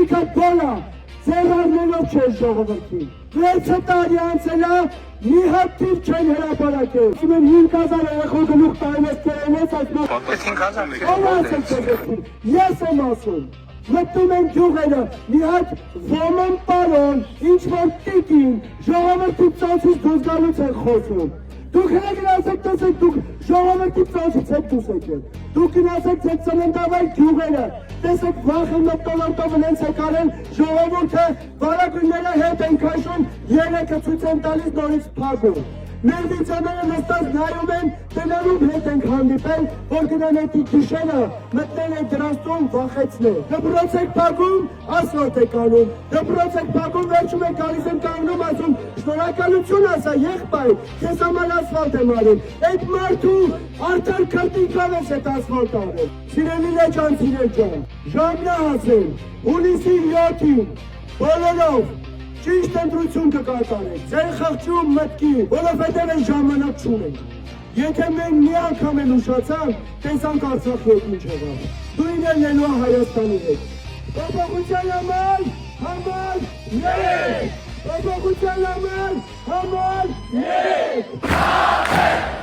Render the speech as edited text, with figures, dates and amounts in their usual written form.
Անիկա բոլա, ձեռարներով չէր ժողովրդին։ 6 տարի անցել է, մի հատ թիվ չեն հրապարակել։ Ասում են 5000 երեխա գլուխ տայում ես կերել ես, ես եմ ասում։ Մտնում են գյուղերը, մի հատ ոմն պարոն, ինչ-որ տիկին, ժողովրդի ծոցից դուրս գալուց են խոսում։ Դուք հենց գնացեք տեսեք, դուք ժողովրդի ծոցից եք դուրս եկել։ Դուք գնացեք ձեր ծննդավայր գյուղերը, տեսեք վախը մտոլորտով հենց եք արել, ժողովուրդը վարագույրները հետ են քաշում, երեքը ցույց են տալիս նորից փակում։ Մեր վիճակները նստած նայում են, տնարում հետ ենք հանդիպել, որ գնան էդի գիշերը, մտնել են դրանցում վախեցնել։ Դպրոց եք փակում, ասֆալտ եք անում, դպրոց եք փակում, վերջում եք գալիս են կանգնում, ասում, շնորհակալություն ասա, եղբայր, քեզ համար ասֆալտ եմ արել։ Այդ մարդու արդար քրտինքով ես այդ ասֆալտ արել։ Սիրելի ջան, ժամն է հասել, հունիսի 7-ին, բոլորով ճիշտ ընտրություն կկատարեք, ձեր խղճում մտքի, որովհետև այն ժամանակ չունենք։ Եթե մենք մի անգամ են ուշացանք, տեսանք Արցախի հետ ինչ եղավ։ Դույն էլ ելնու Հայաստանի հետ։ Փոփոխության համար, երեք! Փոփոխության համար, երեք!